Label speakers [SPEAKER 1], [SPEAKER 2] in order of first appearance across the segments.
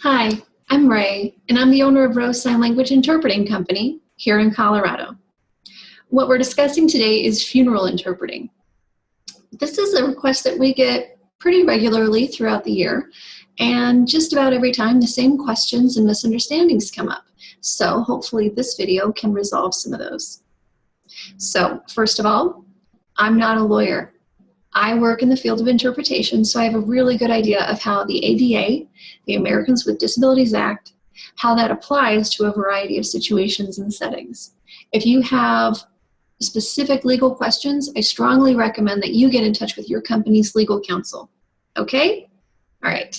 [SPEAKER 1] Hi, I'm Ray, and I'm the owner of Rose Sign Language Interpreting Company here in Colorado. What we're discussing today is funeral interpreting. This is a request that we get pretty regularly throughout the year, and just about every time the same questions and misunderstandings come up. So hopefully this video can resolve some of those. So first of all, I'm not a lawyer. I work in the field of interpretation, so I have a really good idea of how the ADA, the Americans with Disabilities Act, how that applies to a variety of situations and settings. If you have specific legal questions, I strongly recommend that you get in touch with your company's legal counsel. Okay? All right.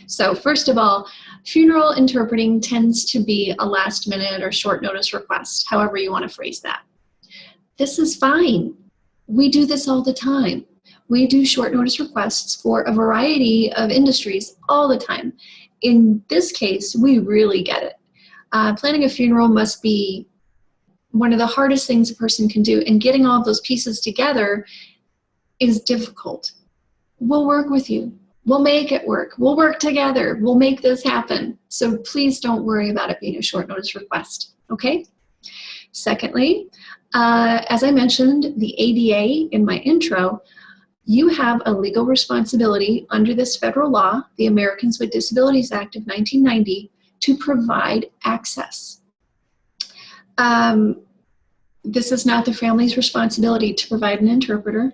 [SPEAKER 1] So first of all, funeral interpreting tends to be a last minute or short notice request, however you want to phrase that. This is fine. We do this all the time. We do short notice requests for a variety of industries all the time. In this case, we really get it. Planning a funeral must be one of the hardest things a person can do, and getting all of those pieces together is difficult. We'll work with you. We'll make it work. We'll work together. We'll make this happen. So please don't worry about it being a short notice request, okay? Secondly, as I mentioned, the ADA in my intro, you have a legal responsibility under this federal law, the Americans with Disabilities Act of 1990, to provide access. This is not the family's responsibility to provide an interpreter.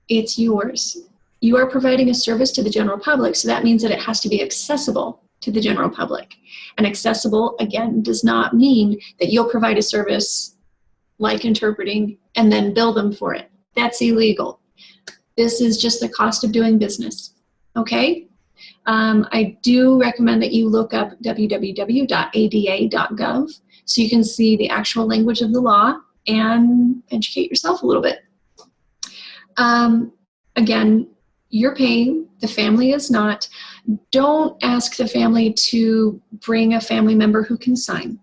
[SPEAKER 1] It's yours. You are providing a service to the general public, so that means that it has to be accessible to the general public. And accessible, again, does not mean that you'll provide a service like interpreting and then bill them for it. That's illegal. This is just the cost of doing business, okay? I do recommend that you look up www.ada.gov so you can see the actual language of the law and educate yourself a little bit. Again, you're paying, the family is not. Don't ask the family to bring a family member who can sign.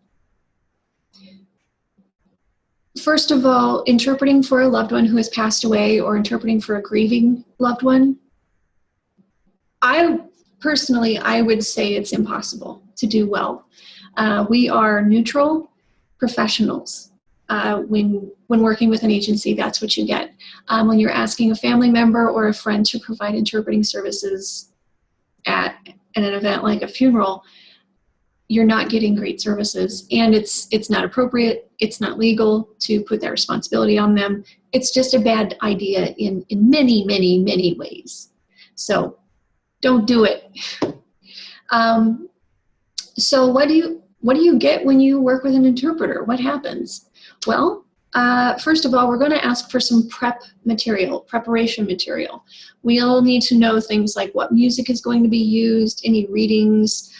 [SPEAKER 1] First of all, interpreting for a loved one who has passed away or interpreting for a grieving loved one, I would say it's impossible to do well. We are neutral professionals. When working with an agency, that's what you get. When you're asking a family member or a friend to provide interpreting services at an event like a funeral, you're not getting great services, and it's not appropriate, it's not legal to put that responsibility on them. It's just a bad idea in many, many, many ways. So don't do it. So what do you get when you work with an interpreter? What happens? Well, first of all, we're going to ask for some preparation material. We'll need to know things like what music is going to be used, any readings,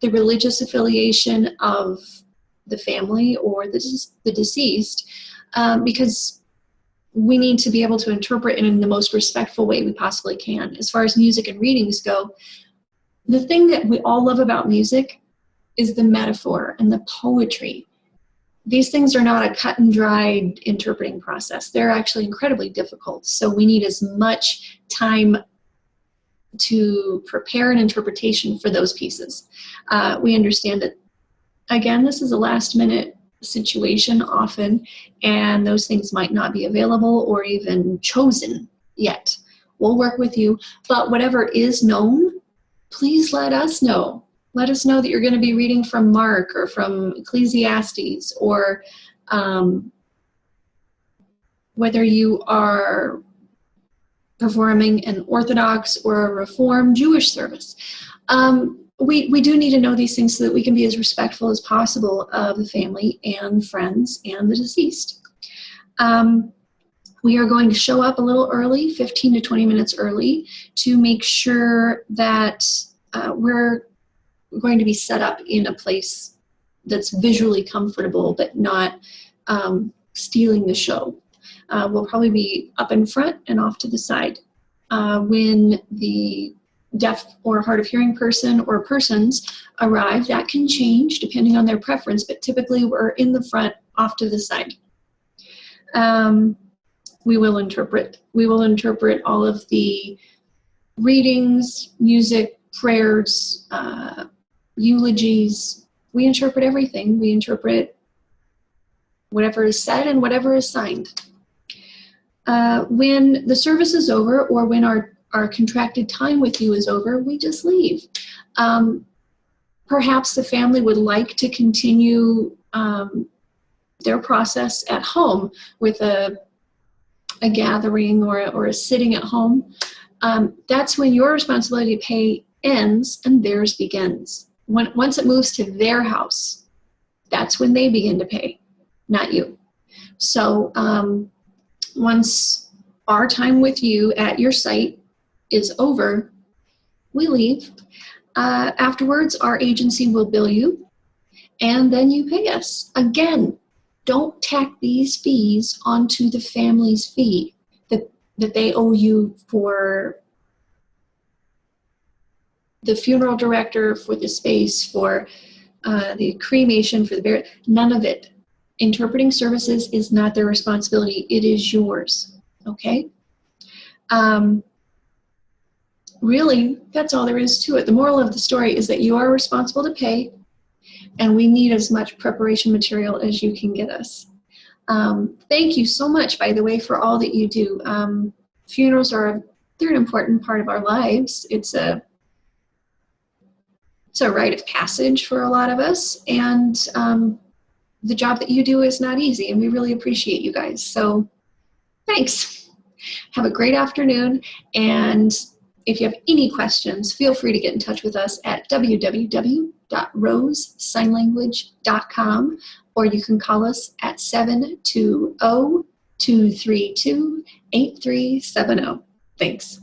[SPEAKER 1] the religious affiliation of the family or the deceased, because we need to be able to interpret in the most respectful way we possibly can. As far as music and readings go, the thing that we all love about music is the metaphor and the poetry. These things are not a cut and dried interpreting process. They're actually incredibly difficult. So we need as much time to prepare an interpretation for those pieces. We understand that, again, this is a last minute situation often, and those things might not be available or even chosen yet. We'll work with you, but whatever is known, please let us know. Let us know that you're going to be reading from Mark or from Ecclesiastes, or whether you are performing an Orthodox or a Reformed Jewish service. We do need to know these things so that we can be as respectful as possible of the family and friends and the deceased. We are going to show up a little early, 15 to 20 minutes early, to make sure that we're going to be set up in a place that's visually comfortable but not stealing the show. We'll probably be up in front and off to the side. When the deaf or hard of hearing person or persons arrive, that can change depending on their preference, but typically we're in the front, off to the side. We will interpret all of the readings, music, prayers, eulogies. We interpret everything. We interpret whatever is said and whatever is signed. When the service is over, or when our contracted time with you is over, we just leave. Perhaps the family would like to continue their process at home with a gathering or a sitting at home. That's when your responsibility to pay ends and theirs begins. Once it moves to their house, that's when they begin to pay, not you. So once our time with you at your site is over, we leave. Afterwards, our agency will bill you, and then you pay us. Again, don't tack these fees onto the family's fee that they owe you for the funeral director, for the space, for the cremation, for the burial. None of it. Interpreting services is not their responsibility. It is yours. Okay? Really, that's all there is to it. The moral of the story is that you are responsible to pay, and we need as much preparation material as you can get us. Thank you so much, by the way, for all that you do. Funerals they're an important part of our lives. It's a rite of passage for a lot of us, and the job that you do is not easy, and we really appreciate you guys. So thanks. Have a great afternoon, and if you have any questions, feel free to get in touch with us at www.rosesignlanguage.com, or you can call us at 720-232-8370. Thanks.